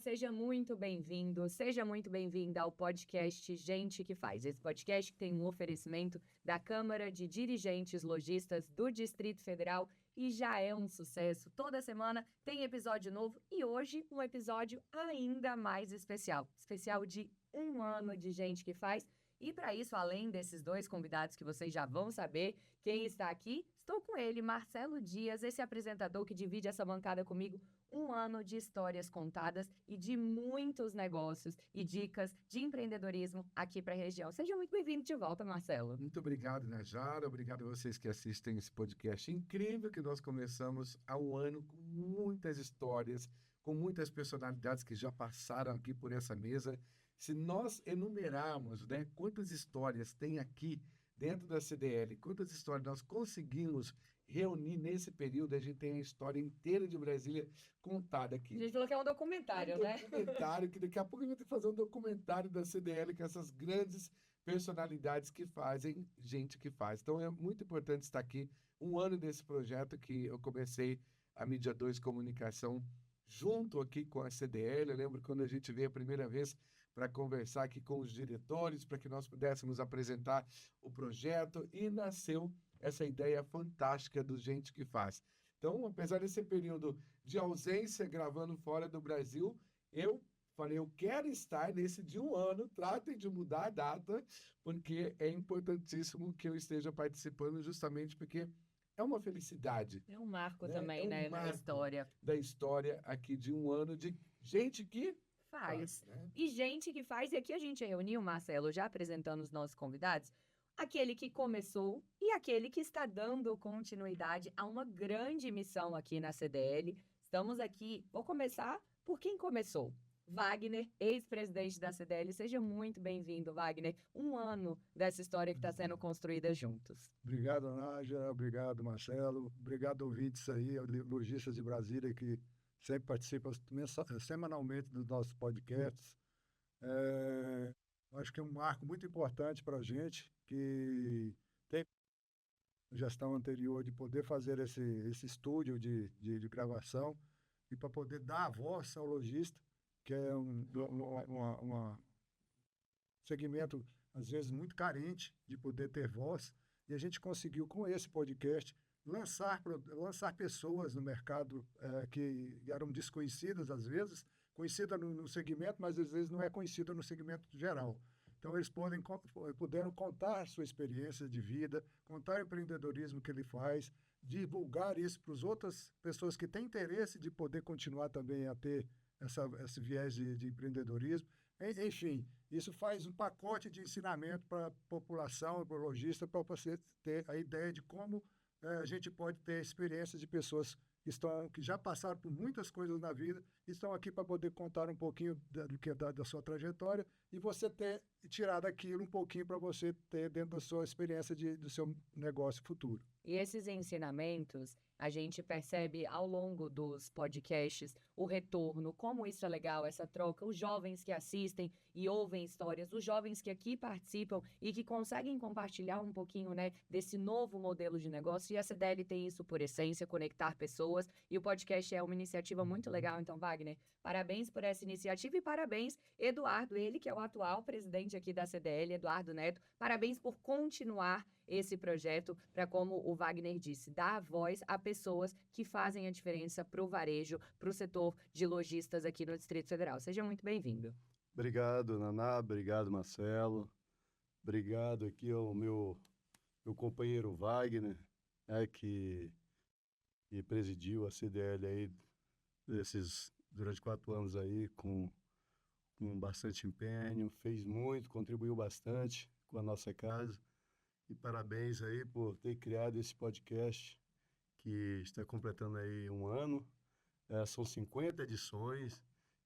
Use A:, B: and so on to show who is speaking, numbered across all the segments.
A: seja muito bem-vindo, seja muito bem-vinda ao podcast Gente que Faz. Esse podcast tem um oferecimento da Câmara de Dirigentes Lojistas do Distrito Federal e já é um sucesso. Toda semana tem episódio novo e hoje um episódio ainda mais especial. Especial de 1 ano de Gente que Faz. E para isso, além desses dois convidados que vocês já vão saber quem está aqui, estou com ele, Marcelo Dias, esse apresentador que divide essa bancada comigo 1 ano de histórias contadas e de muitos negócios e dicas de empreendedorismo aqui para a região. Seja muito bem-vindo de volta, Marcelo.
B: Muito obrigado, Najara. Obrigado a vocês que assistem esse podcast incrível que nós começamos há 1 ano com muitas histórias, com muitas personalidades que já passaram aqui por essa mesa. Se nós enumerarmos, né, quantas histórias tem aqui dentro da CDL, quantas histórias nós conseguimos reunir nesse período, a gente tem a história inteira de Brasília contada aqui.
A: A gente falou que é um documentário, né?
B: Documentário, que daqui a pouco a gente vai ter que fazer um documentário da CDL com essas grandes personalidades que fazem gente que faz. Então é muito importante estar aqui 1 ano desse projeto que eu comecei a Mídia 2 Comunicação junto aqui com a CDL. Eu lembro quando a gente veio a primeira vez para conversar aqui com os diretores, para que nós pudéssemos apresentar o projeto e nasceu essa ideia fantástica do Gente que Faz. Então, apesar desse período de ausência gravando fora do Brasil, eu falei, eu quero estar nesse de 1 ano, tratem de mudar a data, porque é importantíssimo que eu esteja participando justamente porque é uma felicidade.
A: É um marco
B: né?
A: também, né, na história.
B: Da história aqui de 1 ano de gente que
A: Faz.
B: né?
A: E gente que faz, e aqui a gente reuniu, Marcelo, já apresentando os nossos convidados, aquele que começou e aquele que está dando continuidade a uma grande missão aqui na CDL. Estamos aqui, vou começar por quem começou. Wagner, ex-presidente da CDL, seja muito bem-vindo, Wagner. 1 ano dessa história que está sendo construída juntos.
C: Obrigado, Nádia. Obrigado, Marcelo. Obrigado, ouvintes aí, lojistas de Brasília que sempre participam semanalmente dos nossos podcasts. Acho que é um marco muito importante para a gente, que tem gestão anterior de poder fazer esse estúdio de gravação e para poder dar a voz ao lojista, que é um segmento, às vezes, muito carente de poder ter voz. E a gente conseguiu, com esse podcast, lançar pessoas no mercado que eram desconhecidas, às vezes, conhecida no segmento, mas às vezes não é conhecida no segmento geral. Então, eles puderam contar sua experiência de vida, contar o empreendedorismo que ele faz, divulgar isso para as outras pessoas que têm interesse de poder continuar também a ter esse viés de empreendedorismo. Enfim, isso faz um pacote de ensinamento para a população, para o lojista, para você ter a ideia de como a gente pode ter experiência de pessoas que já passaram por muitas coisas na vida e estão aqui para poder contar um pouquinho da sua trajetória e você tirar daquilo um pouquinho para você ter dentro da sua experiência do seu negócio futuro.
A: E esses ensinamentos, a gente percebe ao longo dos podcasts o retorno, como isso é legal, essa troca, os jovens que assistem e ouvem histórias, os jovens que aqui participam e que conseguem compartilhar um pouquinho, né, desse novo modelo de negócio. E a CDL tem isso por essência, conectar pessoas. E o podcast é uma iniciativa muito legal. Então, Wagner, parabéns por essa iniciativa e parabéns, Eduardo, ele que é o atual presidente aqui da CDL, Eduardo Neto, parabéns por continuar esse projeto para, como o Wagner disse, dar voz a pessoas que fazem a diferença para o varejo, para o setor de lojistas aqui no Distrito Federal. Seja muito bem-vindo.
D: Obrigado, Naná. Obrigado, Marcelo. Obrigado aqui ao meu companheiro Wagner, que presidiu a CDL aí durante 4 anos aí com bastante empenho, fez muito, contribuiu bastante com a nossa casa. E parabéns aí por ter criado esse podcast que está completando aí 1 ano. São 50 edições.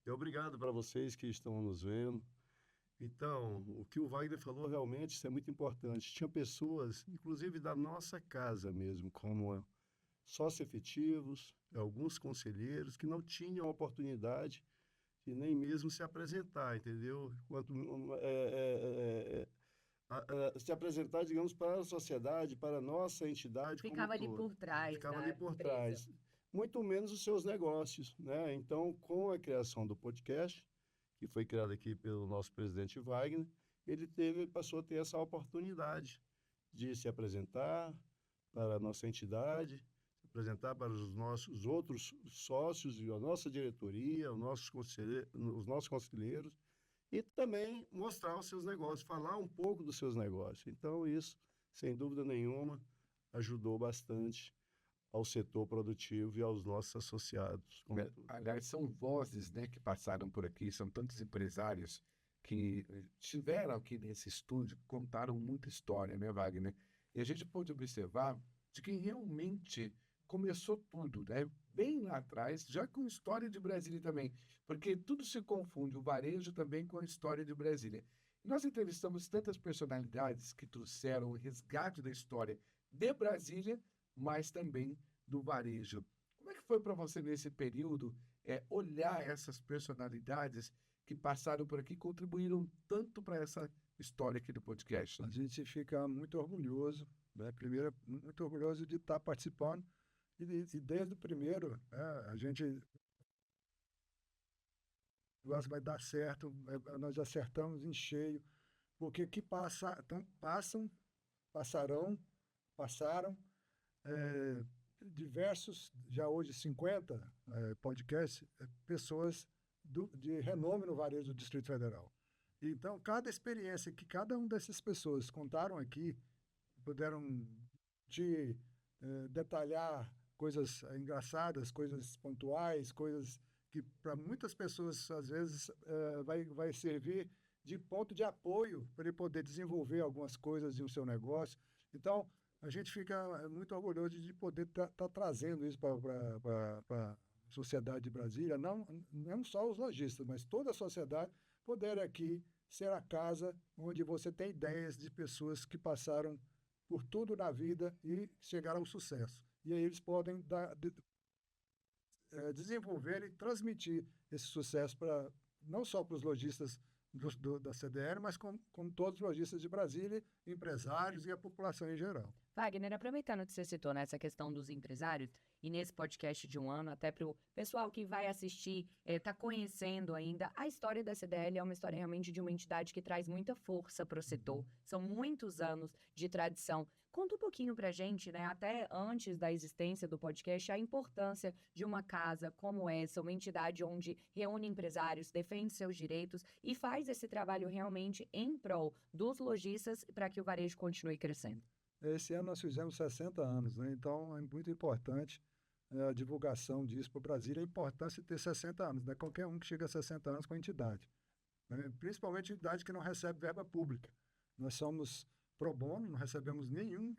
D: E obrigado para vocês que estão nos vendo. Então, o que o Wagner falou realmente isso é muito importante. Tinha pessoas, inclusive da nossa casa mesmo, como sócios efetivos, alguns conselheiros, que não tinham oportunidade de nem mesmo se apresentar, entendeu? Se apresentar, digamos, para a sociedade, para a nossa entidade.
A: Ficava ali por trás.
D: Ficava ali por trás. muito menos os seus negócios, né? Então, com a criação do podcast, que foi criado aqui pelo nosso presidente Wagner, passou a ter essa oportunidade de se apresentar para a nossa entidade, se apresentar para os nossos outros sócios e a nossa diretoria, os nossos conselheiros, e também mostrar os seus negócios, falar um pouco dos seus negócios. Então, isso, sem dúvida nenhuma, ajudou bastante ao setor produtivo e aos nossos associados.
B: Aliás, são vozes, né, que passaram por aqui, são tantos empresários que estiveram aqui nesse estúdio, contaram muita história, né, Wagner? E a gente pôde observar de que realmente começou tudo, né? Bem lá atrás, já com história de Brasília também, porque tudo se confunde, o varejo também com a história de Brasília. E nós entrevistamos tantas personalidades que trouxeram o resgate da história de Brasília, mas também do varejo. Como é que foi para você nesse período olhar essas personalidades que passaram por aqui e contribuíram tanto para essa história aqui do podcast?
C: A gente fica muito orgulhoso, né? Primeiro, muito orgulhoso de estar participando e desde o primeiro, né, a gente vai dar certo, nós acertamos em cheio, porque que passaram diversos, já hoje 50 podcasts, pessoas de renome no varejo do Distrito Federal. Então, cada experiência que cada uma dessas pessoas contaram aqui, puderam te detalhar coisas engraçadas, coisas pontuais, coisas que para muitas pessoas, às vezes, vai servir de ponto de apoio para ele poder desenvolver algumas coisas no seu negócio. Então, a gente fica muito orgulhoso de poder estar trazendo isso para a sociedade de Brasília, não só os lojistas, mas toda a sociedade poder aqui ser a casa onde você tem ideias de pessoas que passaram por tudo na vida e chegaram ao sucesso. E aí eles podem desenvolver e transmitir esse sucesso não só para os lojistas da CDL, mas como todos os lojistas de Brasília, empresários e a população em geral.
A: Wagner, aproveitando que você citou nessa questão dos empresários, e nesse podcast de um ano, até para o pessoal que vai assistir, está conhecendo ainda, a história da CDL é uma história realmente de uma entidade que traz muita força para o setor. São muitos anos de tradição. Conta um pouquinho para a gente, né, até antes da existência do podcast, a importância de uma casa como essa, uma entidade onde reúne empresários, defende seus direitos e faz esse trabalho realmente em prol dos lojistas para que o varejo continue crescendo.
C: Esse ano nós fizemos 60 anos, né? Então é muito importante a divulgação disso para o Brasil, a importância de ter 60 anos, não é qualquer um que chega a 60 anos com a entidade, né? Principalmente entidade que não recebe verba pública. Nós somos pro bono, não recebemos nenhum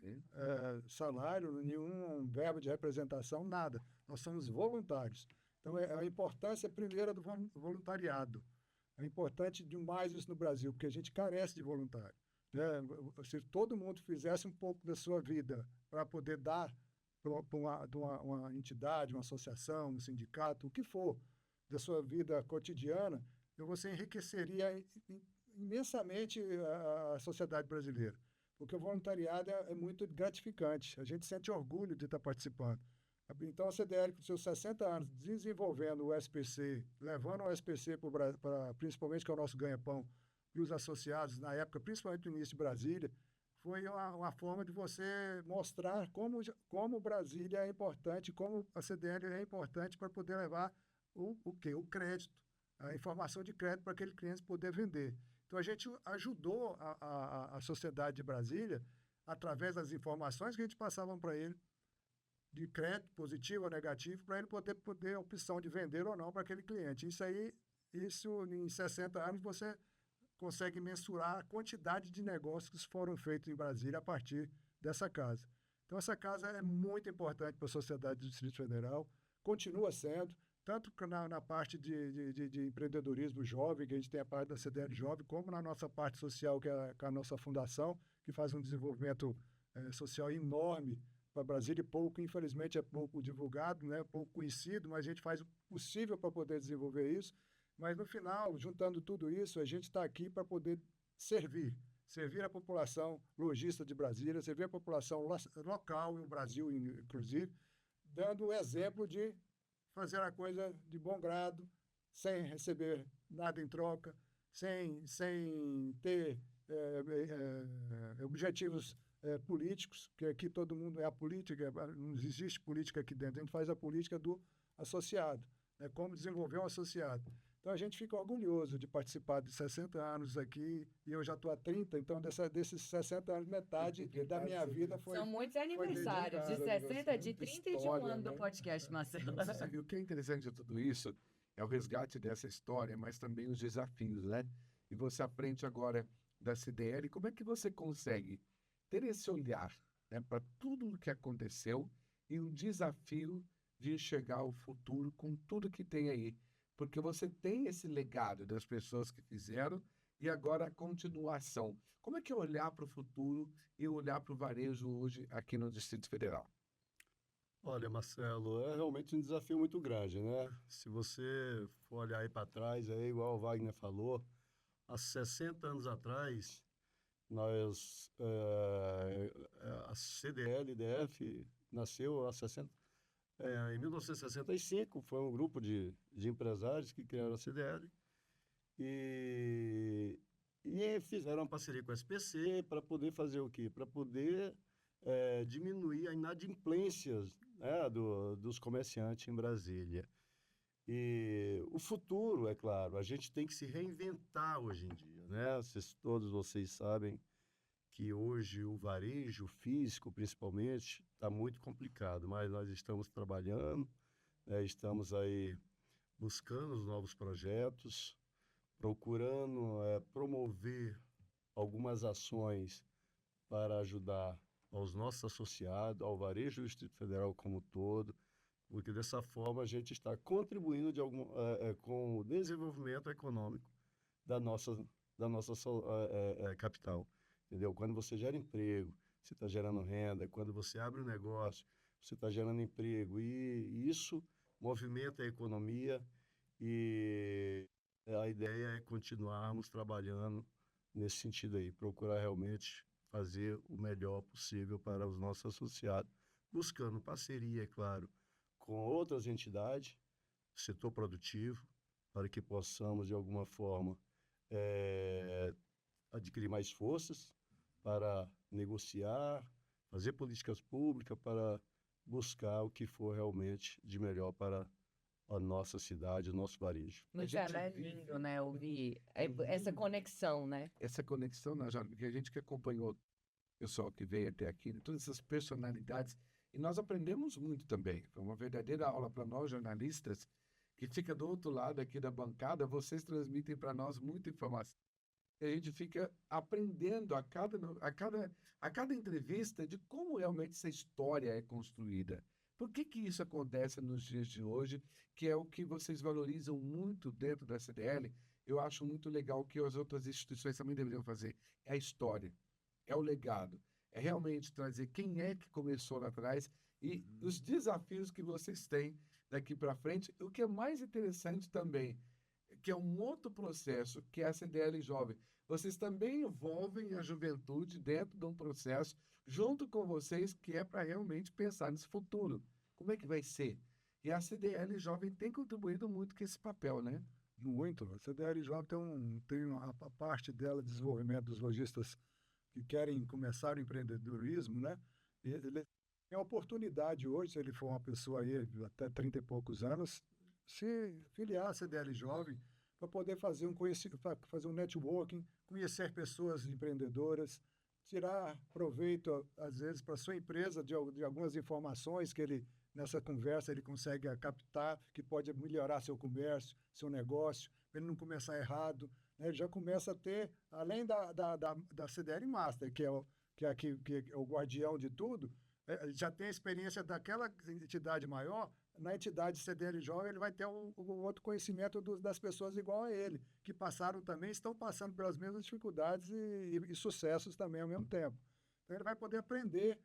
C: salário, nenhum verba de representação, nada. Nós somos voluntários. Então a importância primeira do voluntariado. É importante demais isso no Brasil, porque a gente carece de voluntário. Se todo mundo fizesse um pouco da sua vida para poder dar para uma entidade, uma associação, um sindicato, o que for, da sua vida cotidiana, você enriqueceria imensamente a sociedade brasileira. Porque o voluntariado é muito gratificante. A gente sente orgulho de estar participando. Então, a CDL, com seus 60 anos, desenvolvendo o SPC, levando o SPC principalmente que é o nosso ganha-pão, e os associados, na época, principalmente no início de Brasília, foi uma forma de você mostrar como Brasília é importante, como a CDL é importante para poder levar o crédito, a informação de crédito para aquele cliente poder vender. Então, a gente ajudou a sociedade de Brasília, através das informações que a gente passava para ele, de crédito positivo ou negativo, para ele poder a opção de vender ou não para aquele cliente. Isso em 60 anos, você consegue mensurar a quantidade de negócios que foram feitos em Brasília a partir dessa casa. Então, essa casa é muito importante para a sociedade do Distrito Federal, continua sendo, tanto na parte de empreendedorismo jovem, que a gente tem a parte da CDL Jovem, como na nossa parte social, que é a nossa fundação, que faz um desenvolvimento social enorme para Brasília, infelizmente é pouco divulgado, né, pouco conhecido, mas a gente faz o possível para poder desenvolver isso. Mas, no final, juntando tudo isso, a gente está aqui para poder servir a população lojista de Brasília, servir a população local, no Brasil, inclusive, dando o exemplo de fazer a coisa de bom grado, sem receber nada em troca, sem ter objetivos políticos, que aqui todo mundo é a política, não existe política aqui dentro, a gente faz a política do associado, né? Como desenvolver um associado. Então, a gente fica orgulhoso de participar de 60 anos aqui, e eu já estou há 30, então desses 60 anos, metade da minha vida foi...
A: São muitos aniversários, de
C: dedicado,
A: 60, de 30 e de um
B: história,
A: ano do
B: né?
A: podcast, Marcelo.
B: E o que é interessante de tudo isso é o resgate dessa história, mas também os desafios, né? E você aprende agora da CDL, como é que você consegue ter esse olhar, né, para tudo o que aconteceu e um desafio de enxergar o futuro com tudo que tem aí? Porque você tem esse legado das pessoas que fizeram e agora a continuação. Como é que é olhar para o futuro e olhar para o varejo hoje aqui no Distrito Federal?
D: Olha, Marcelo, é realmente um desafio muito grande, né? Se você for olhar aí para trás, é igual o Wagner falou, há 60 anos atrás, a CDL-DF nasceu em 1965, foi um grupo de empresários que criaram a CDL e, e fizeram uma parceria com a SPC para poder fazer o quê? Para poder diminuir a inadimplência, né, dos comerciantes em Brasília. E o futuro, é claro, a gente tem que se reinventar hoje em dia, né? Todos vocês sabem que hoje o varejo físico, principalmente, está muito complicado, mas nós estamos trabalhando, né? Estamos aí buscando os novos projetos, procurando promover algumas ações para ajudar aos nossos associados, ao varejo do Distrito Federal como um todo, porque dessa forma a gente está contribuindo com o desenvolvimento econômico da nossa capital, entendeu? Quando você gera emprego, você está gerando renda, quando você abre um negócio, você está gerando emprego, e isso movimenta a economia, e a ideia é continuarmos trabalhando nesse sentido aí, procurar realmente fazer o melhor possível para os nossos associados, buscando parceria, é claro, com outras entidades, setor produtivo, para que possamos, de alguma forma, adquirir mais forças para negociar, fazer políticas públicas para buscar o que for realmente de melhor para a nossa cidade, o nosso varejo.
A: Marcelo, é lindo, né, ouvir essa conexão, né?
B: Essa conexão, né, Jorge? Porque a gente que acompanhou o pessoal que veio até aqui, né, todas essas personalidades, e nós aprendemos muito também. Foi uma verdadeira aula para nós, jornalistas, que fica do outro lado aqui da bancada, vocês transmitem para nós muita informação. E a gente fica aprendendo a cada entrevista de como realmente essa história é construída. Por que isso acontece nos dias de hoje, que é o que vocês valorizam muito dentro da CDL? Eu acho muito legal que as outras instituições também deveriam fazer. É a história, é o legado, é realmente trazer quem é que começou lá atrás e os desafios que vocês têm daqui para frente. O que é mais interessante também, que é um outro processo, que é a CDL Jovem. Vocês também envolvem a juventude dentro de um processo, junto com vocês, que é para realmente pensar nesse futuro. Como é que vai ser? E a CDL Jovem tem contribuído muito com esse papel, né?
C: Muito. A CDL Jovem tem a parte dela de desenvolvimento dos lojistas que querem começar o empreendedorismo, né? E ele tem a oportunidade hoje, se ele for uma pessoa aí até 30 e poucos anos, se filiar à CDL Jovem para poder fazer fazer um networking, conhecer pessoas empreendedoras, tirar proveito, às vezes, para a sua empresa de algumas informações que ele, nessa conversa, ele consegue captar, que pode melhorar seu comércio, seu negócio, para ele não começar errado, né? Ele já começa a ter, além da CDL Master, que é o guardião de tudo, já tem a experiência daquela entidade maior. Na entidade CDL Jovem, ele vai ter o outro conhecimento das pessoas igual a ele, que passaram também, estão passando pelas mesmas dificuldades e sucessos também ao mesmo tempo. Então, ele vai poder aprender,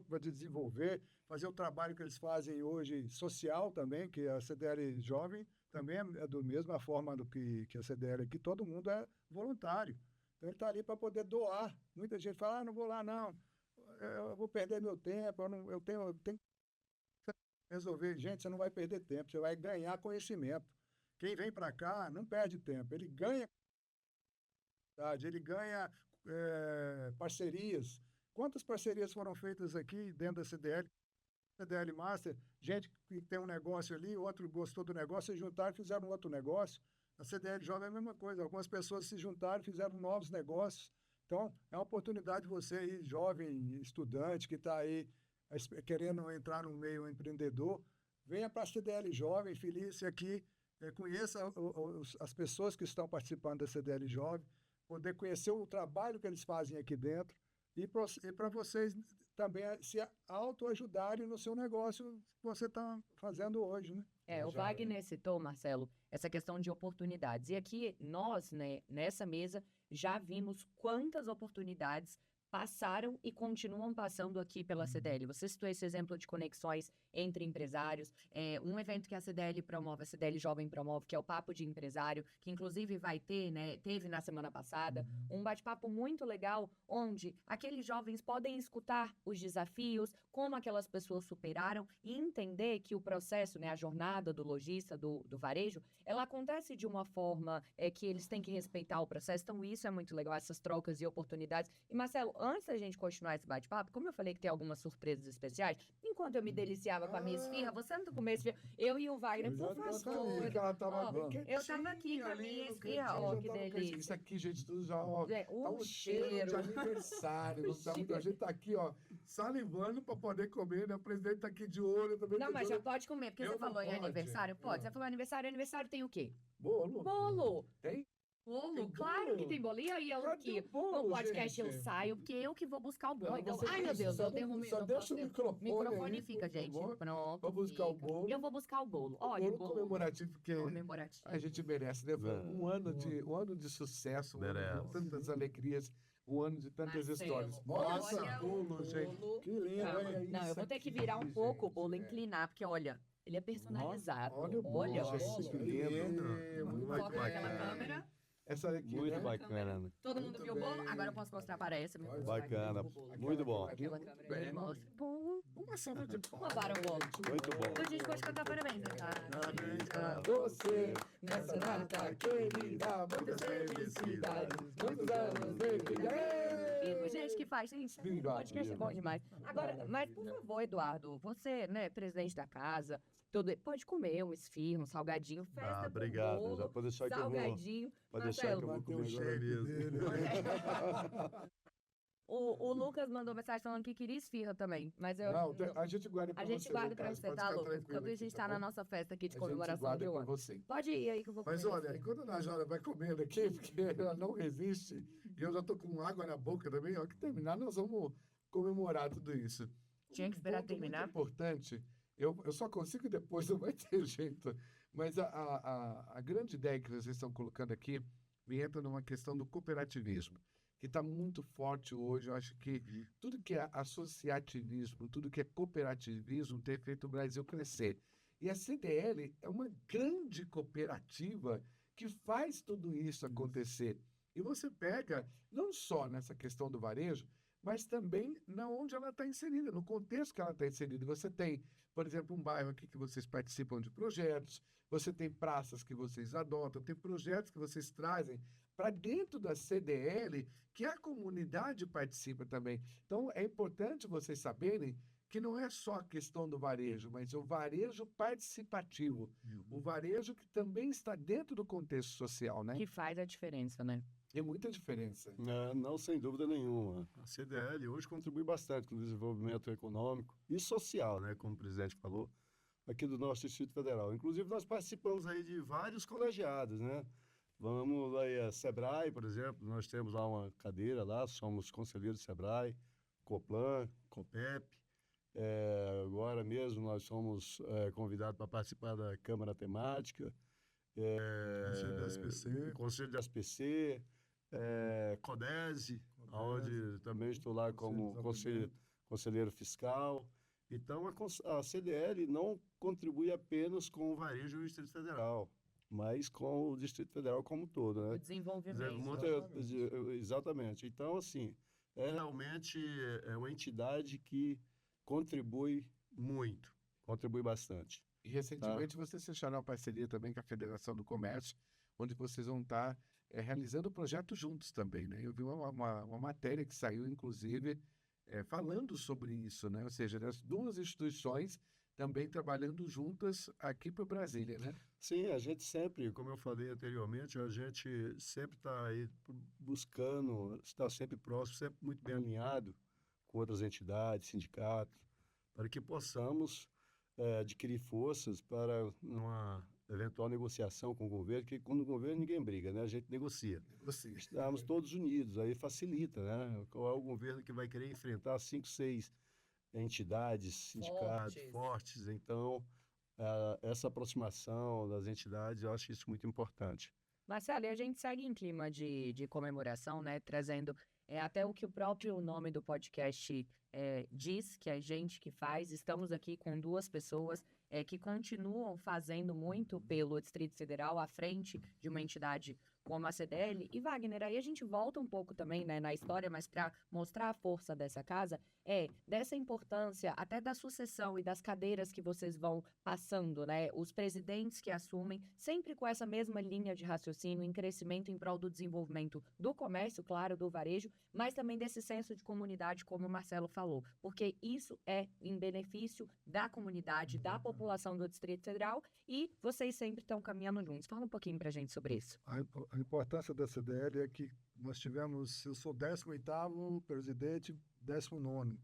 C: vai desenvolver, fazer o trabalho que eles fazem hoje social também, que a CDL Jovem também é da mesma forma do que a CDL aqui, todo mundo é voluntário. Então, ele está ali para poder doar. Muita gente fala, não vou lá não, eu vou perder meu tempo, eu tenho resolver. Gente, você não vai perder tempo, você vai ganhar conhecimento. Quem vem para cá não perde tempo, ele ganha, ele ganha parcerias. Quantas parcerias foram feitas aqui dentro da CDL? CDL Master, gente que tem um negócio ali, outro gostou do negócio, se juntaram e fizeram outro negócio. A CDL Jovem é a mesma coisa, algumas pessoas se juntaram e fizeram novos negócios. Então, é uma oportunidade de você aí, jovem estudante que está aí querendo entrar no meio empreendedor, venha para a CDL Jovem, feliz aqui, conheça as pessoas que estão participando da CDL Jovem, poder conhecer o trabalho que eles fazem aqui dentro e para vocês também se autoajudarem no seu negócio que você está fazendo hoje, né?
A: O Wagner citou, Marcelo, essa questão de oportunidades. E aqui nós, né, nessa mesa, já vimos quantas oportunidades passaram e continuam passando aqui pela CDL. Você citou esse exemplo de conexões entre empresários. Um evento que a CDL promove, a CDL Jovem promove, que é o Papo de Empresário, que inclusive vai ter, né, teve na semana passada, um bate-papo muito legal, onde aqueles jovens podem escutar os desafios, como aquelas pessoas superaram e entender que o processo, né, a jornada do lojista, do varejo, ela acontece de uma forma que eles têm que respeitar o processo. Então, isso é muito legal, essas trocas e oportunidades. E, Marcelo, antes da gente continuar esse bate-papo, como eu falei que tem algumas surpresas especiais, enquanto eu me deliciava com a minha esfirra, você não comeu esfirra, eu e o Wagner, por favor.
B: Ela tava bem
A: Eu tava aqui com a minha esfirra, ó, que delícia.
B: Isso aqui, gente, tudo já, ó, tá um cheiro
A: cheiro
B: de aniversário. A gente tá aqui, ó, salivando para poder comer, né? O presidente tá aqui de olho também.
A: Não, mas já pode comer, porque
B: Eu
A: você
B: não
A: falou em
B: pode.
A: aniversário? Pode. Você falou aniversário tem o quê?
B: Bolo.
A: Bolo.
B: Tem?
A: Bolo,
B: Tem
A: claro
B: bolo?
A: que tem bolo. E aí, eu
B: Cadê
A: aqui,
B: o bolo,
A: no podcast eu
B: gente?
A: saio, porque eu que vou buscar o bolo.
B: Não,
A: Então,
B: você
A: ai, meu
B: deixa,
A: Deus,
B: só
A: eu derrubei.
B: só
A: não
B: deixa
A: posso
B: o
A: ter-
B: microfone aí,
A: fica,
B: por
A: gente.
B: favor.
A: Pronto.
B: Vou buscar o
A: fica.
B: bolo.
A: Eu vou buscar o bolo.
B: O
A: Olha,
B: bolo comemorativo, porque
A: comemorativo.
B: a gente merece, né? Foi um ano de sucesso, um ano
D: Merece.
B: de tantas alegrias, um ano de tantas
A: Marcelo,
B: histórias.
A: olha
B: Nossa,
A: o
B: bolo, gente.
C: Que lindo,
B: Olha
C: hein?
A: Não, eu
B: isso
A: vou ter que
B: aqui,
A: virar um pouco o bolo,
B: gente.
A: inclinar, porque olha, ele é personalizado.
B: Olha o bolo,
A: Olha o
B: gente,
A: bolo.
B: que lindo. Muito
A: Foca naquela
B: bacana.
A: câmera.
B: Essa daqui,
D: Muito
B: né?
D: bacana, né?
A: Todo mundo
B: Muito
A: viu o bolo?
B: bem.
A: Agora eu posso mostrar para essa. meu
D: Bacana,
A: o bolo.
D: muito bom.
A: Aquela
B: Muito
A: câmera.
B: bem.
A: Mostra. Bom.
B: Uma salva de
A: Uma para o bolo.
D: Muito bom.
A: A gente pode cantar parabéns, né?
B: Parabéns a você, nessa data querida, muitas felicidades, muitos anos de vida.
A: Gente que faz, gente.
B: Viva,
A: Podcast é bom demais. Agora, mas por favor, Eduardo, você, né, presidente da casa, pode comer um esfirro, um salgadinho, festa com
D: Obrigado.
A: bolo,
D: Já pode deixar que eu vou.
A: salgadinho.
D: Pode deixar que eu vou
A: Marcelo,
D: comer agora mesmo.
A: o Lucas mandou mensagem falando que queria esfirra também, mas eu...
B: Não, a gente guarda pra
A: A
B: você.
A: gente guarda pra
B: Lucas,
A: você,
B: pode
A: tá,
B: ficar
A: Lucas?
B: tranquilo
A: Quando a
B: aqui,
A: gente
B: tá
A: tá na
B: bom?
A: nossa festa aqui de
B: A gente
A: comemoração
B: guarda
A: de um
B: pra
A: ano.
B: você.
A: Pode ir aí que eu vou
B: Mas
A: comer
B: olha,
A: esfirra.
B: quando a Najara vai comendo aqui, porque ela não resiste, e eu já tô com água na boca também, ó, que terminar, nós vamos comemorar tudo isso.
A: Tinha que esperar
B: Ponto muito
A: terminar?
B: importante, eu só consigo depois, não vai ter jeito, mas a grande ideia que vocês estão colocando aqui me entra numa questão do cooperativismo, que está muito forte hoje. Eu acho que tudo que é associativismo, tudo que é cooperativismo tem feito o Brasil crescer. E a CDL é uma grande cooperativa que faz tudo isso acontecer. E você pega, não só nessa questão do varejo, mas também na onde ela está inserida, no contexto que ela está inserida. Você tem, por exemplo, um bairro aqui que vocês participam de projetos, você tem praças que vocês adotam, tem projetos que vocês trazem para dentro da CDL, que a comunidade participa também. Então, é importante vocês saberem que não é só a questão do varejo, mas o varejo participativo, o varejo que também está dentro do contexto social, né?
A: Que faz a diferença, né?
B: Tem muita diferença.
D: Não, sem dúvida nenhuma. A CDL hoje contribui bastante com o desenvolvimento econômico e social, né, como o presidente falou, aqui do nosso Distrito Federal. Inclusive, nós participamos aí de vários colegiados, né? Vamos aí a Sebrae, por exemplo, nós temos lá uma cadeira lá, somos conselheiros do Sebrae, Coplan, Copep. Agora mesmo nós somos convidados para participar da Câmara Temática,
C: Conselho da SPC.
D: Conselho da SPC, CODESE, onde também estou lá como conselheiro fiscal. Então, a CDL não contribui apenas com o varejo do Distrito Federal, mas com o Distrito Federal como um todo,
A: O
D: né?
A: desenvolvimento.
D: Exatamente. Então, assim, realmente uma entidade que contribui muito contribui bastante.
B: E recentemente vocês fecharam uma parceria também com a Federação do Comércio, onde vocês vão estar realizando projetos juntos também, né? Eu vi uma matéria que saiu, inclusive, falando sobre isso, né? Ou seja, as duas instituições também trabalhando juntas aqui para Brasília, né?
D: Sim, a gente sempre, como eu falei anteriormente, a gente sempre está aí buscando, está sempre próximo, sempre muito bem alinhado com outras entidades, sindicatos, para que possamos adquirir forças para uma eventual negociação com o governo, que com o governo ninguém briga, né? A gente negocia. Estamos todos unidos, aí facilita, né? Qual é o governo que vai querer enfrentar 5, 6 entidades, sindicatos fortes? Então, essa aproximação das entidades, eu acho isso muito importante.
A: Marcelo, e a gente segue em clima de comemoração, né? Trazendo até o que o próprio nome do podcast diz, que é gente que faz. Estamos aqui com duas pessoas que continuam fazendo muito pelo Distrito Federal, à frente de uma entidade como a CDL. E, Wagner, aí a gente volta um pouco também, né, na história, mas para mostrar a força dessa casa, dessa importância até da sucessão e das cadeiras que vocês vão passando, né? Os presidentes que assumem, sempre com essa mesma linha de raciocínio em crescimento em prol do desenvolvimento do comércio, claro, do varejo, mas também desse senso de comunidade, como o Marcelo falou, porque isso é em benefício da comunidade, da população do Distrito Federal, e vocês sempre estão caminhando juntos. Fala um pouquinho pra gente sobre isso.
C: A importância da CDL é que nós tivemos, eu sou 18º presidente, 19º,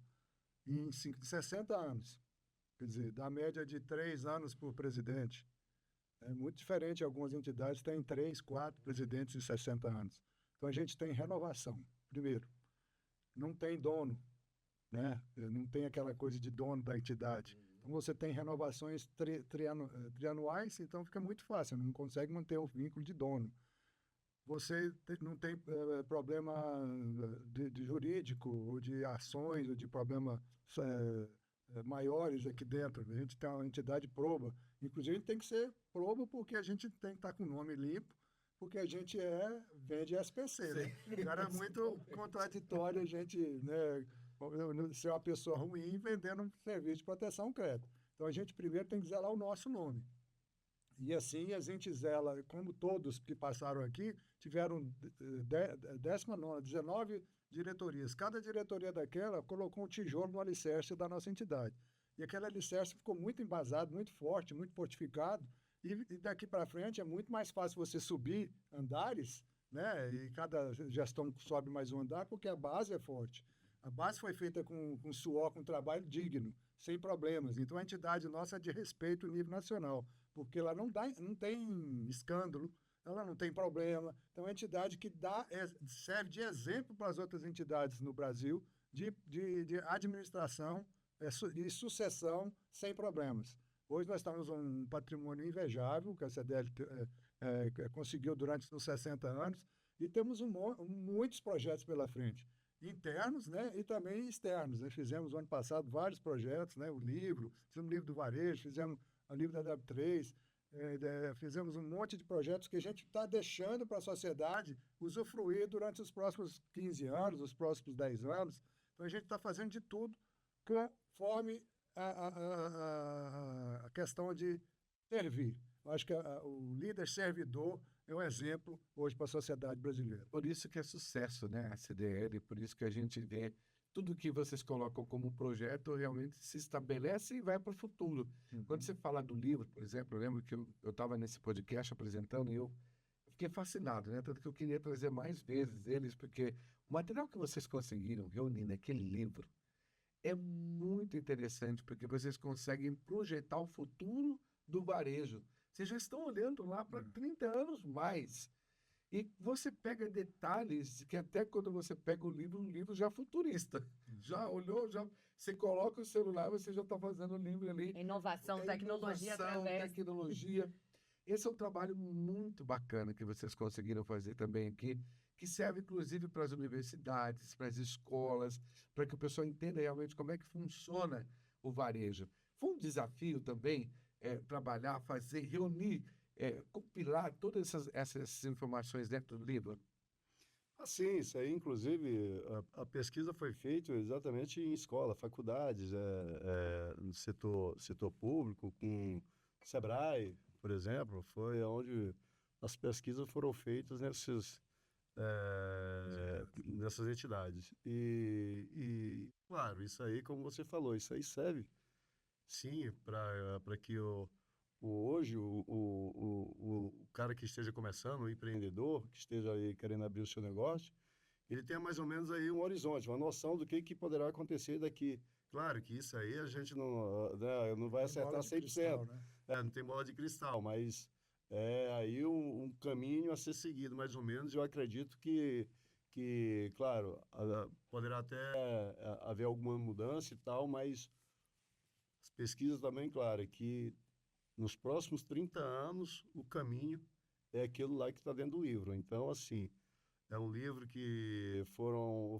C: em 60 anos. Quer dizer, da média de 3 anos por presidente. É muito diferente, algumas entidades têm 3, 4 presidentes em 60 anos. Então, a gente tem renovação, primeiro. Não tem dono, né? Não tem aquela coisa de dono da entidade. Então, você tem renovações trianuais, então fica muito fácil, não consegue manter o vínculo de dono. Você não tem problema de jurídico, ou de ações, ou de problema maiores aqui dentro. A gente tem uma entidade proba. Inclusive, a gente tem que ser proba porque a gente tem que estar com o nome limpo, porque a gente vende SPC, né? Era muito contraditório a gente, né, ser uma pessoa ruim vendendo um serviço de proteção ao crédito. Então, a gente primeiro tem que zelar o nosso nome. E assim a gente zela, como todos que passaram aqui, tiveram 19 diretorias. Cada diretoria daquela colocou um tijolo no alicerce da nossa entidade. E aquele alicerce ficou muito embasado, muito forte, muito fortificado. E daqui para frente é muito mais fácil você subir andares, né? E cada gestão sobe mais um andar, porque a base é forte. A base foi feita com suor, com trabalho digno, sem problemas. Então, a entidade nossa é de respeito no nível nacional, porque ela não tem escândalo, ela não tem problema. Então, é uma entidade que serve de exemplo para as outras entidades no Brasil de administração e sucessão sem problemas. Hoje nós temos um patrimônio invejável que a CDL conseguiu durante os 60 anos e temos muitos projetos pela frente, internos, né, e também externos. Nós fizemos no ano passado vários projetos, né, fizemos o livro do varejo, fizemos o livro da W3, fizemos um monte de projetos que a gente está deixando para a sociedade usufruir durante os próximos 15 anos, os próximos 10 anos. Então, a gente está fazendo de tudo conforme a questão de servir. Eu acho que o líder servidor é um exemplo hoje para a sociedade brasileira.
B: Por isso que é sucesso, né, a CDL, por isso que a gente vê tudo que vocês colocam como projeto realmente se estabelece e vai para o futuro. Quando você fala do livro, por exemplo, eu lembro que eu estava nesse podcast apresentando e eu fiquei fascinado, né? Tanto que eu queria trazer mais vezes eles, porque o material que vocês conseguiram reunir naquele livro é muito interessante, porque vocês conseguem projetar o futuro do varejo. Vocês já estão olhando lá para 30 anos mais. E você pega detalhes que até quando você pega o livro já é futurista. Já olhou, você coloca o celular, você já está fazendo o livro ali.
A: Inovação, tecnologia através.
B: Tecnologia. Esse é um trabalho muito bacana que vocês conseguiram fazer também aqui, que serve inclusive para as universidades, para as escolas, para que o pessoal entenda realmente como é que funciona o varejo. Foi um desafio também trabalhar, fazer, reunir, compilar todas essas informações dentro do livro?
D: Sim, isso aí, inclusive, a pesquisa foi feita exatamente em escola, faculdades, no setor público, com Sebrae, por exemplo, foi onde as pesquisas foram feitas nessas entidades. Claro, isso aí, como você falou, isso aí serve, sim, para que hoje o cara que esteja começando, o empreendedor, que esteja aí querendo abrir o seu negócio, ele tenha mais ou menos aí um horizonte, uma noção do que poderá acontecer daqui. Claro que isso aí a gente não vai
C: Tem bola
D: acertar
C: de
D: 100%,
C: cristal, né?
D: não tem bola de cristal, mas é aí um caminho a ser seguido, mais ou menos. Eu acredito claro, poderá até haver alguma mudança e tal, mas as pesquisas também, claro, é que nos próximos 30 anos o caminho é aquilo lá que está dentro do livro. Então, assim, é um livro que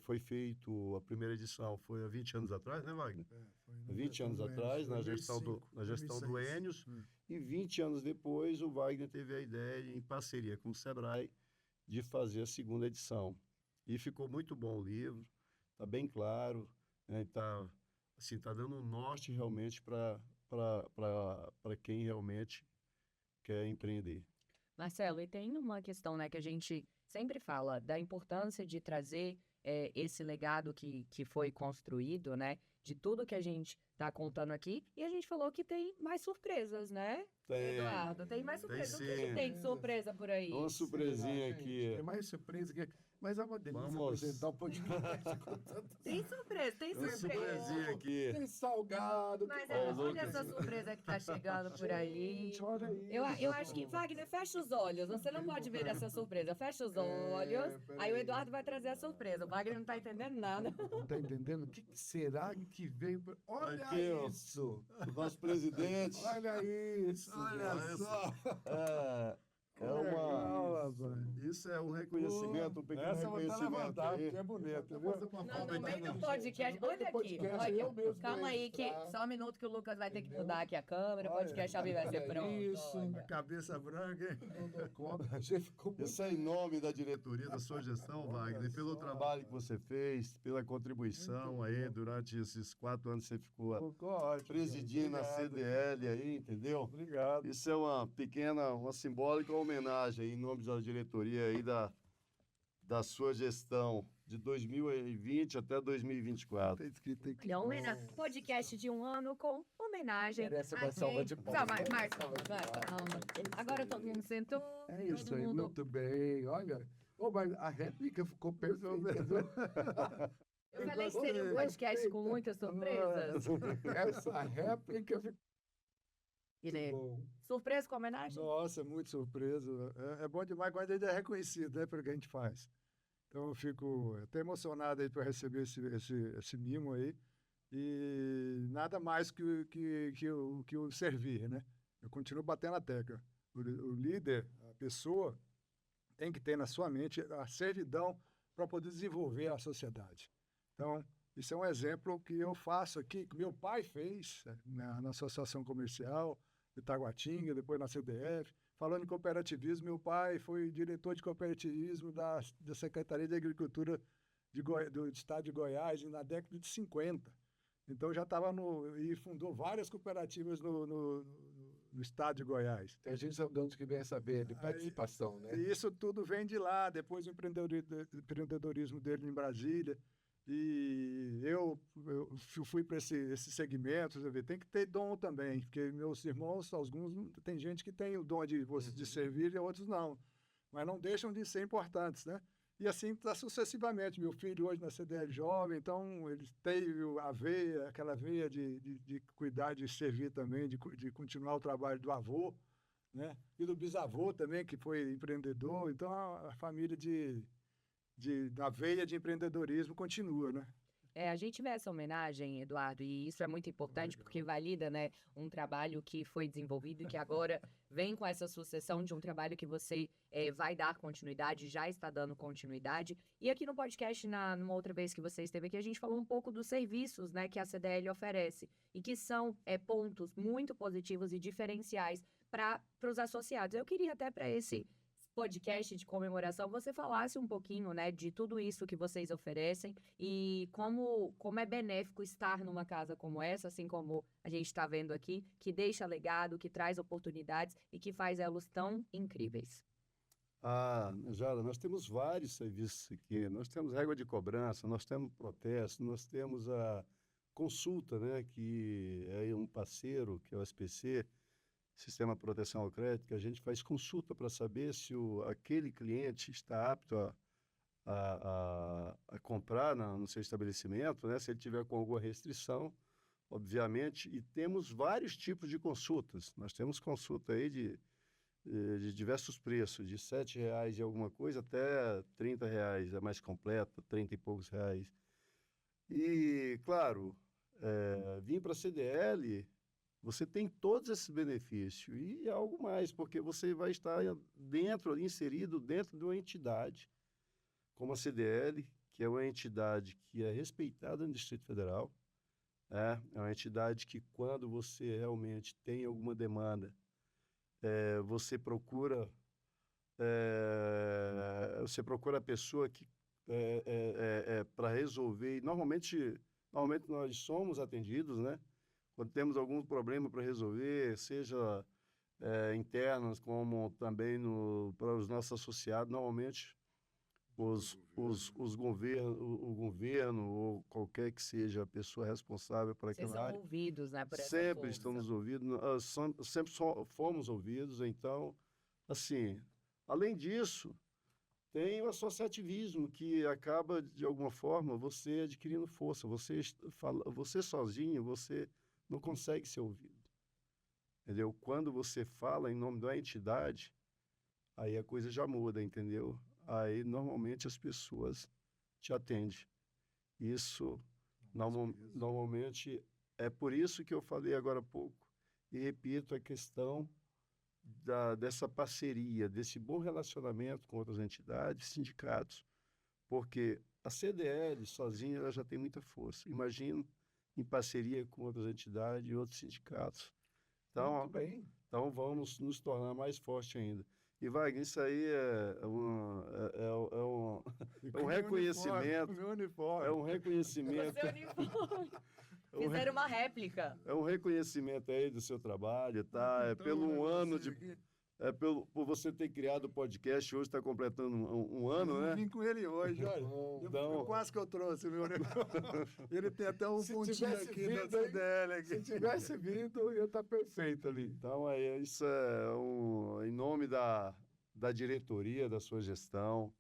D: foi feito, a primeira edição foi há 20 anos atrás, né, Wagner?
C: Foi na
D: 20
C: gestão
D: anos
C: do Enes,
D: atrás,
C: foi
D: na
C: em
D: gestão
C: 2005,
D: na gestão do
C: 2006.
D: Enéas, e 20 anos depois o Wagner teve a ideia, em parceria com o Sebrae, de fazer a segunda edição. E ficou muito bom o livro, está bem claro, né, assim, tá dando um norte realmente para quem realmente quer empreender.
A: Marcelo, e tem uma questão, né, que a gente sempre fala da importância de trazer esse legado que foi construído, né, de tudo que a gente está contando aqui, e a gente falou que tem mais surpresas, né, Eduardo? Tem mais
D: Tem
A: surpresas. O que
D: sim.
A: tem de surpresa por aí?
D: Uma surpresinha
B: Gente,
D: aqui.
B: tem mais surpresa que... Mas é uma delícia
D: Vamos.
B: apresentar um podcast com tantas...
A: Tem surpresa, tem
D: Uma
A: surpresa.
D: surpresinha aqui.
B: Tem salgado,
A: Mas
B: tem...
A: olha essa surpresa que tá chegando por aí.
B: Gente, olha
A: Eu acho que, Wagner, fecha os olhos. Você não pode ver essa surpresa. Fecha os olhos. Aí o Eduardo vai trazer a surpresa. O Wagner não tá entendendo nada.
B: Não tá entendendo? O que será que veio? Olha
D: Aqui, ó.
B: isso!
D: O nosso presidente.
B: Olha isso!
D: Olha só.
B: Que legal, rapaz.
D: Isso é um reconhecimento, um pequeno
C: Essa eu vou até
D: reconhecimento
C: levantar,
D: aí.
C: porque é bonita, viu?
A: Não, no meio do podcast. Olha aqui. Olha, calma aí, que só um minuto que o Lucas vai ter que mudar aqui a câmera. O podcast ao vivo vai ser
B: Olha
A: pronto.
B: isso.
A: Olha.
C: Cabeça branca, hein?
B: Não dou conta. A gente ficou muito...
D: Isso é em nome da diretoria, da sua gestão, Wagner, pelo trabalho que você fez, pela contribuição aí durante esses 4 anos que você ficou
C: ótimo.
D: presidindo a CDL aí, entendeu?
C: Obrigado.
D: Isso é uma simbólica homenagem aí, em nome da diretoria aí da sua gestão de 2020 até 2024.
C: Tá escrito aqui.
A: Olha, podcast de 1 ano com homenagem.
B: Merece
A: a
B: uma salva
A: quem-
B: de palmas.
A: Tá, mais palmas, vai, calma. Agora todo mundo sentou.
B: É isso
A: todo
B: aí,
A: mundo...
B: muito bem. Olha, mas a réplica ficou perfeita. Viu?
A: Eu falei que seria um podcast com muitas surpresas.
B: Essa réplica ficou
A: Ele...
B: bom.
A: Surpresa com homenagem?
C: Nossa, muito surpreso. É bom demais quando a gente é reconhecido, né, pelo que a gente faz. Então eu fico até emocionado aí para receber esse mimo aí. E nada mais que o servir, né? Eu continuo batendo a tecla. O líder, a pessoa, tem que ter na sua mente a servidão para poder desenvolver a sociedade. Então, isso é um exemplo que eu faço aqui, que meu pai fez na Associação Comercial de Taguatinga, depois na CDF. Falando em cooperativismo, meu pai foi diretor de cooperativismo da Secretaria de Agricultura do Estado de Goiás na década de 50. Então, já estava e fundou várias cooperativas no Estado de Goiás.
B: Tem gente de onde que vem essa veia de participação, né?
C: E isso tudo vem de lá, depois o empreendedorismo dele em Brasília. E eu fui para esses segmentos, tem que ter dom também, porque meus irmãos, alguns, tem gente que tem o dom de servir e outros não, mas não deixam de ser importantes, né? E assim está sucessivamente. Meu filho hoje na CDL Jovem, então ele teve aquela veia de cuidar, de servir também, de continuar o trabalho do avô, né? E do bisavô também, que foi empreendedor. Então a família da veia de empreendedorismo continua, né?
A: A gente vê essa homenagem, Eduardo, e isso é muito importante porque valida, né, um trabalho que foi desenvolvido e que agora vem com essa sucessão de um trabalho que você vai dar continuidade, já está dando continuidade. E aqui no podcast, numa outra vez que você esteve aqui, a gente falou um pouco dos serviços, né, que a CDL oferece e que são pontos muito positivos e diferenciais para os associados. Eu queria até para esse podcast de comemoração, você falasse um pouquinho, né, de tudo isso que vocês oferecem e como é benéfico estar numa casa como essa, assim como a gente está vendo aqui, que deixa legado, que traz oportunidades e que faz elos tão incríveis.
D: Jara, nós temos vários serviços aqui. Nós temos régua de cobrança, nós temos protesto, nós temos a consulta, né, que é um parceiro, que é o SPC, Sistema de Proteção ao Crédito, que a gente faz consulta para saber se aquele cliente está apto a comprar no seu estabelecimento, né, se ele tiver com alguma restrição, obviamente, e temos vários tipos de consultas. Nós temos consulta aí de diversos preços, de R$ 7 e alguma coisa até R$ 30, é mais completa, 30 e poucos reais. E, claro, vir para a CDL, você tem todos esses benefícios e algo mais, porque você vai estar inserido dentro de uma entidade, como a CDL, que é uma entidade que é respeitada no Distrito Federal, é uma entidade que, quando você realmente tem alguma demanda, você procura a pessoa que para resolver. E normalmente nós somos atendidos, né? Quando temos algum problema para resolver, seja internos, como também para os nossos associados, normalmente o governo ou qualquer que seja a pessoa responsável por
A: Vocês
D: aquela
A: são
D: área,
A: ouvidos, né, por essa
D: sempre
A: força.
D: estamos ouvidos, sempre fomos ouvidos. Então, assim, além disso, tem o associativismo, que acaba, de alguma forma, você adquirindo força. Você sozinho, você não consegue ser ouvido. Entendeu? Quando você fala em nome da entidade, aí a coisa já muda, entendeu? Aí, normalmente, as pessoas te atendem. Isso, normalmente, é por isso que eu falei agora há pouco, e repito, a questão dessa parceria, desse bom relacionamento com outras entidades, sindicatos, porque a CDL sozinha ela já tem muita força. Imagino em parceria com outras entidades e outros sindicatos.
B: Muito bem.
D: Então vamos nos tornar mais fortes ainda. E, Wagner, isso aí é um reconhecimento.
C: Meu uniforme.
D: É um reconhecimento.
A: Seu uniforme. Fizeram uma réplica.
D: É um reconhecimento aí do seu trabalho, tá? É pelo um ano de. Por você ter criado o podcast, hoje está completando um ano, né?
C: Eu vim com ele hoje, olha.
D: Então,
C: Quase que eu trouxe, meu uniforme. Ele tem até um
B: Se
C: pontinho
B: tivesse
C: aqui da
B: vindo, hein?
C: CDL. Aqui.
B: Se tivesse vindo, ia estar perfeito ali.
D: então isso em nome da diretoria, da sua gestão,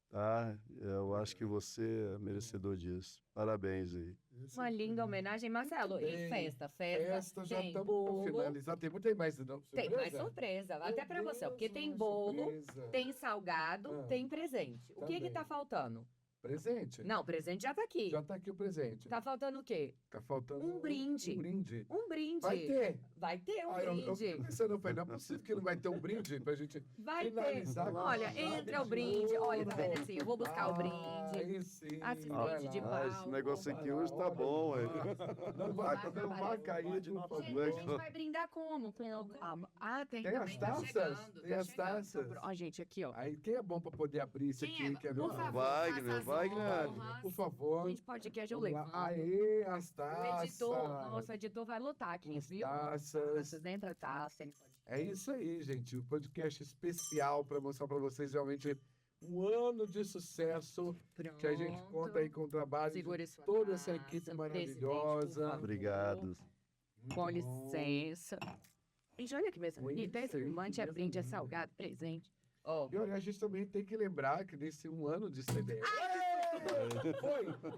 D: tá? Eu acho que você é merecedor disso. Parabéns aí.
A: Uma linda homenagem. Marcelo, e
B: Bem,
A: festa?
B: Festa já
A: tem
B: estamos
A: bolo.
B: para finalizar. Tem mais, não?
A: Tem mais surpresa,
B: Meu
A: até pra você,
B: Deus,
A: porque tem
B: uma
A: bolo,
B: surpresa.
A: tem salgado,
B: Ah,
A: tem presente. O que
B: também.
A: tá faltando?
B: Presente?
A: Não, o presente já tá aqui.
B: Já está aqui o presente.
A: Tá faltando o quê?
B: Tá faltando
A: Um brinde.
B: Um brinde.
A: Um brinde.
B: Vai ter.
A: Vai ter um
B: Eu fiquei
A: brinde.
B: pensando, não é possível que não vai ter um brinde pra gente
A: Vai ter.
B: finalizar com
A: Olha,
B: chave
A: entra o
B: de
A: brinde. Olha, tá
B: ouro.
A: vendo assim? Eu vou buscar o brinde.
B: Aí sim.
A: Assistente de
B: vai lá.
D: Esse negócio aqui
B: Vai lá,
D: hoje tá
B: olha
D: bom,
B: lá.
D: aí.
B: Não vai cair, por favor.
A: Gente, a gente vai brindar como? Tem
B: Tem
A: também,
B: as
A: tá
B: taças?
A: chegando,
B: Tem
A: tá
B: as
A: chegando.
B: taças?
A: Ó, gente, aqui, ó.
B: Aí quem é bom pra poder abrir isso
A: Quem
B: aqui? Que é
A: Por
B: bom?
A: favor,
D: Wagner,
A: faça as
D: Wagner.
A: honras.
B: Por favor.
A: Gente, podcast eu
B: Vamos lá.
A: levo.
B: Aê, as
A: O
B: taças.
A: editor, nosso editor vai lutar aqui,
B: As
A: viu?
B: taças.
A: Taças dentro da taça.
B: É isso aí, gente. Um podcast especial para mostrar para vocês realmente um ano de sucesso que a gente conta aí com o trabalho
A: Segure
B: de
A: sua
B: toda essa
A: taça,
B: equipe
A: presidente,
B: maravilhosa.
A: por favor.
D: Obrigado.
B: Muito
A: Com
B: bom.
A: licença. Gente, olha que mesa bonita. Esse irmante é brinde, é salgado, presente. Ó,
B: E olha, a gente também tem que lembrar que nesse um ano de CDL.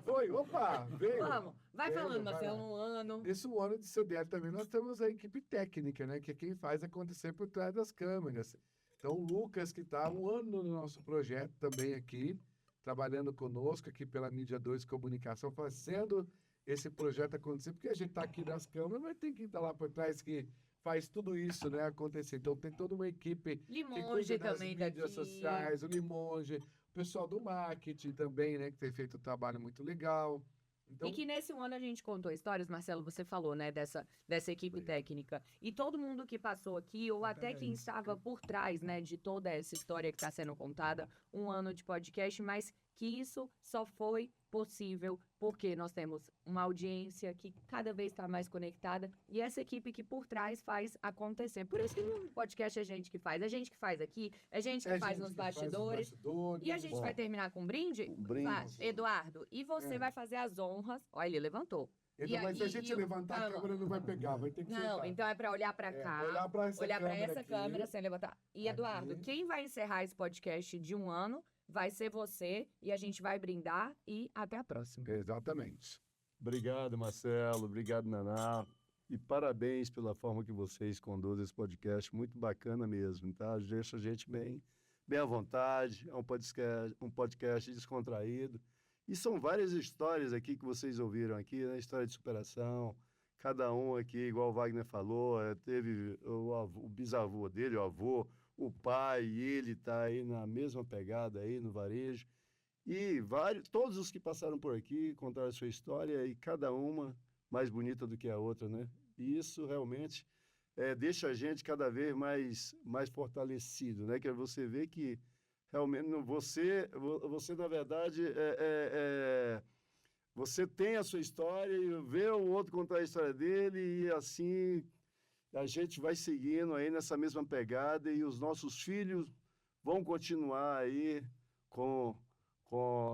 B: Foi, opa, veio.
A: vamos. Vai
B: Veio,
A: falando,
B: vai
A: Marcelo,
B: lá.
A: um ano.
B: Nesse um ano de CDL também nós temos a equipe técnica, né? Que é quem faz acontecer por trás das câmeras. Então, o Lucas, que está um ano no nosso projeto também aqui, trabalhando conosco aqui pela Mídia 2 Comunicação, fazendo esse projeto acontecer, porque a gente está aqui nas câmeras, mas tem quem está lá por trás que faz tudo isso, né, acontecer. Então, tem toda uma equipe que
A: Limonge
B: cuida das
A: também
B: mídias
A: daqui.
B: sociais, o Limonge, o pessoal do marketing também, né, que tem feito um trabalho muito legal. Então,
A: E que nesse ano a gente contou histórias, Marcelo, você falou, né, dessa equipe técnica. E todo mundo que passou aqui, ou até quem estava por trás, né, de toda essa história que está sendo contada, um ano de podcast, mas que isso só foi possível porque nós temos uma audiência que cada vez está mais conectada e essa equipe que por trás faz acontecer. Por isso que o podcast é gente que faz. É gente que faz aqui, é gente que faz nos bastidores. E a gente
D: Bom,
A: vai terminar com um brinde?
D: um brinde.
A: Vai, Eduardo, e você vai fazer as honras. Olha, ele levantou.
B: Mas se a gente levantar, a câmera não vai pegar, vai ter que
A: Não,
B: sentar.
A: então é para olhar para cá,
B: olhar para essa
A: câmera
B: aqui.
A: sem levantar. E Eduardo,
B: Aqui.
A: quem vai encerrar esse podcast de um ano vai ser você e a gente vai brindar e até a próxima.
B: Exatamente.
D: Obrigado, Marcelo. Obrigado, Naná. E parabéns pela forma que vocês conduzem esse podcast. Muito bacana mesmo, tá? Deixa a gente bem à vontade. É um podcast descontraído. E são várias histórias aqui que vocês ouviram aqui, né? História de superação. Cada um aqui, igual o Wagner falou, teve o bisavô dele, o avô, o pai, e ele está aí na mesma pegada aí no varejo. E todos os que passaram por aqui contaram a sua história e cada uma mais bonita do que a outra, né? E isso realmente deixa a gente cada vez mais fortalecido, né? Que você vê que realmente você na verdade, você tem a sua história e vê o outro contar a história dele e assim a gente vai seguindo aí nessa mesma pegada e os nossos filhos vão continuar aí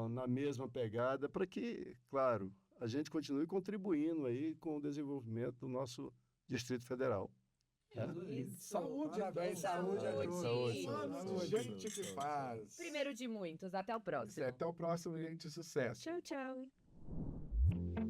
D: na mesma pegada para que, claro, a gente continue contribuindo aí com o desenvolvimento do nosso Distrito Federal.
A: Isso.
B: Saúde,
C: Parabéns,
B: saúde a todos.
A: Saúde.
B: Mano, gente que faz.
A: Primeiro de muitos. Até o próximo.
B: Até o próximo, gente. Sucesso.
A: Tchau, tchau.